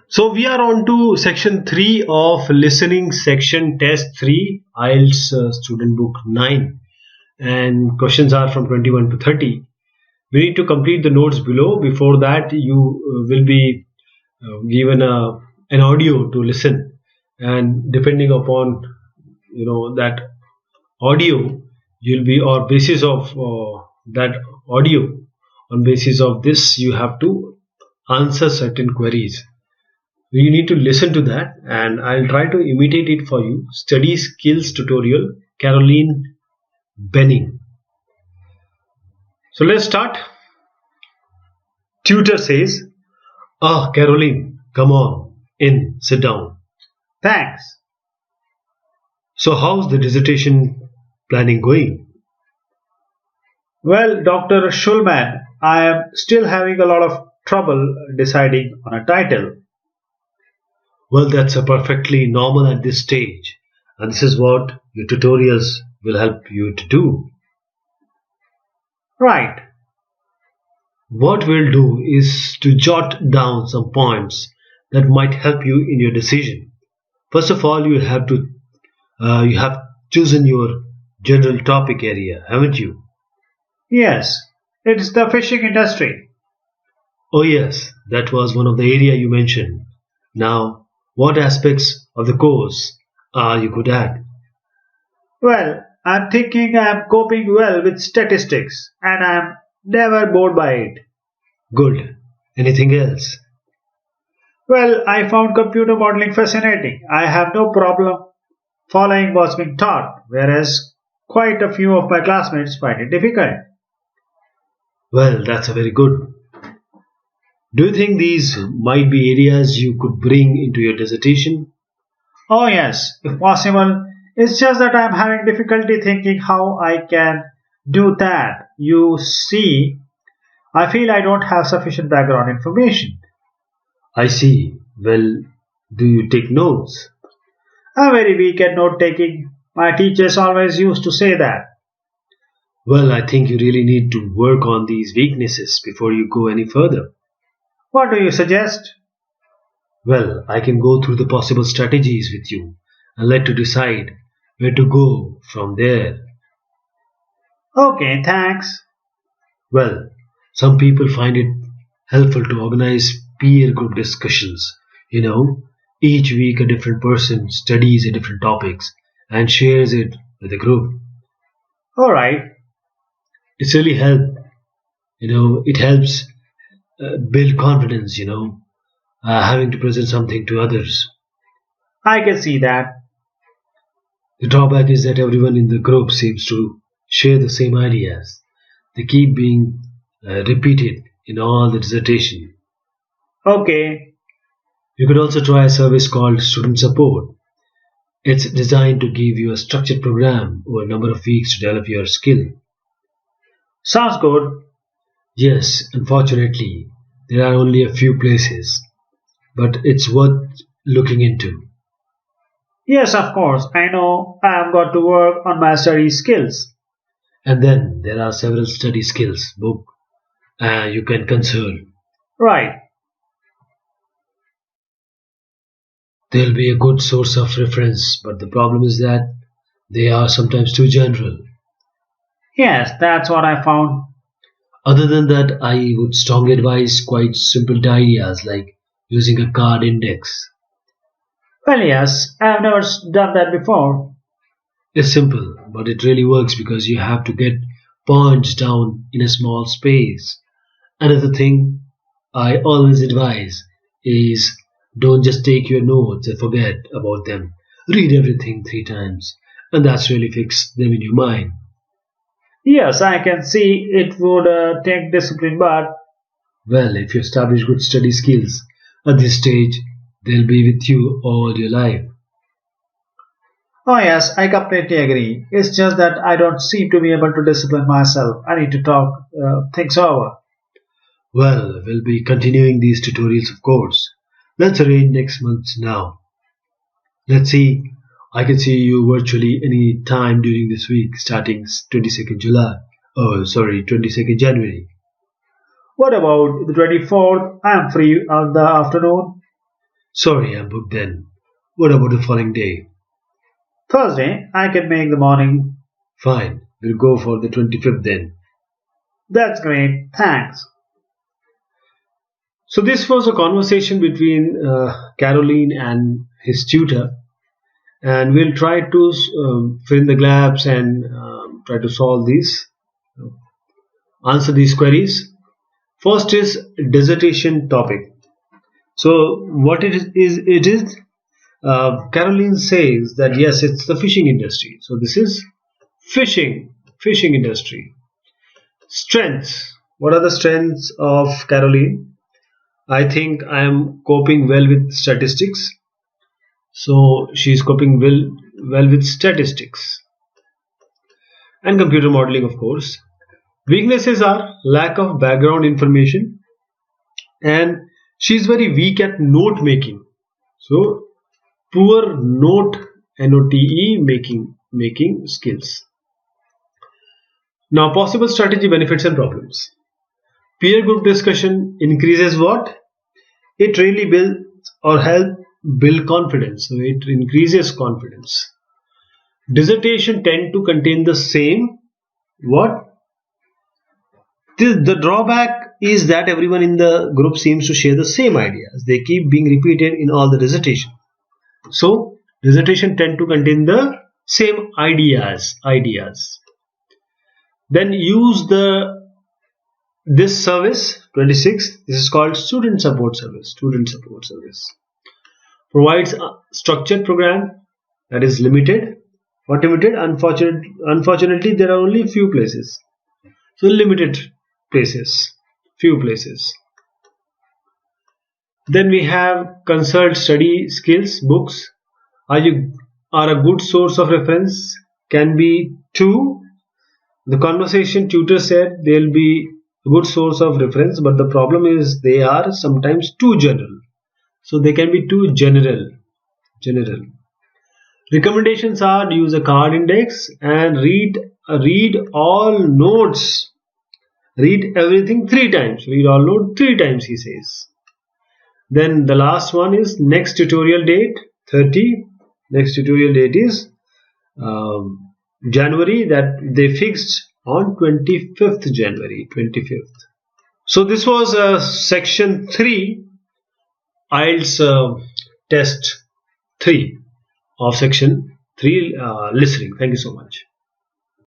So we are on to section 3 of listening section test 3 IELTS student book 9, and questions are from 21 to 30. We need to complete the notes below. Before that, you will be given an audio to listen, and depending upon that audio, you'll be, or basis of that audio, on basis of this you have to answer certain queries. You need to listen to that, and I'll try to imitate it for you. Study skills tutorial, Caroline Benning. So let's start. Tutor says, "Ah, Caroline, come on in, sit down." Thanks. So how's the dissertation planning going? Well, Dr. Schulman, I am still having a lot of trouble deciding on a title. Well, that's a perfectly normal at this stage, and this is what your tutorials will help you to do. Right. What we'll do is to jot down some points that might help you in your decision. First of all, you have chosen your general topic area, haven't you? Yes, it's the fishing industry. Oh yes, that was one of the area you mentioned. Now, what aspects of the course are you good at? Well, I'm thinking I'm coping well with statistics and I'm never bored by it. Good. Anything else? Well, I found computer modeling fascinating. I have no problem following what's being taught, whereas quite a few of my classmates find it difficult. Well, that's a very good. Do you think these might be areas you could bring into your dissertation? Oh, yes, if possible. It's just that I'm having difficulty thinking how I can do that. You see, I feel I don't have sufficient background information. I see. Well, do you take notes? I'm very weak at note taking. My teachers always used to say that. Well, I think you really need to work on these weaknesses before you go any further. What do you suggest? Well, I can go through the possible strategies with you and let you decide where to go from there. Okay, thanks. Well, some people find it helpful to organize peer group discussions. Each week a different person studies a different topics and shares it with the group. Alright, It's really help. It helps build confidence. Having to present something to others. I can see that. The drawback is that everyone in the group seems to share the same ideas. They keep being repeated in all the dissertation. Okay, You could also try a service called Student Support. It's designed to give you a structured program over a number of weeks to develop your skill. sounds good. Yes, unfortunately, there are only a few places, but it's worth looking into. Yes, of course, I know I've got to work on my study skills. And then there are several study skills book you can consult. Right, They'll be a good source of reference, but the problem is that they are sometimes too general. yes, that's what I found. Other than that, I would strongly advise quite simple ideas like using a card index. Well, yes, I've never done that before. It's simple, but it really works because you have to get points down in a small space. Another thing I always advise is don't just take your notes and forget about them. Read everything 3 times, and that's really fix them in your mind. Yes, I can see it would take discipline, but Well, if you establish good study skills at this stage, they'll be with you all your life. oh, yes, I completely agree. It's just that I don't seem to be able to discipline myself. I need to talk things over. Well, we'll be continuing these tutorials, of course. Let's arrange next month now. Let's see. I can see you virtually any time during this week, starting 22nd July. Oh, sorry, 22nd January. What about the 24th? I'm free on the afternoon. Sorry, I'm booked then. What about the following day? Thursday, I can make the morning. Fine, we'll go for the 25th then. That's great, thanks. So this was a conversation between Caroline and his tutor, and we'll try to fill in the gaps and try to solve these, answer these queries. First is dissertation topic. So what it is Caroline says that yes, it's the fishing industry. So this is fishing industry. Strengths. What are the strengths of Caroline? I think I am coping well with statistics. So she's coping well with statistics and computer modeling, of course. Weaknesses are lack of background information, and she's very weak at note making. So poor note making skills. Now possible strategy, benefits and problems. Peer group discussion increases what? It really builds or help build confidence. So it increases confidence. Dissertation tend to contain the same what? The drawback is that everyone in the group seems to share the same ideas. They keep being repeated in all the dissertation. So dissertation tend to contain the same ideas. Then use this service 26. This is called student support service. Provides a structured program that is limited. What limited? Unfortunately, there are only few places. So limited places, few places. Then we have consult study skills books. Are a good source of reference. Can be two. The conversation tutor said they'll be a good source of reference, but the problem is they are sometimes too general. So they can be too general. Recommendations are use a card index and read all notes. Read everything 3 times. Read all notes 3 times, he says. Then the last one is next tutorial date 30. Next tutorial date is January, that they fixed on 25th January 25th. So this was section 3 IELTS test 3 of section 3 listening. Thank you so much.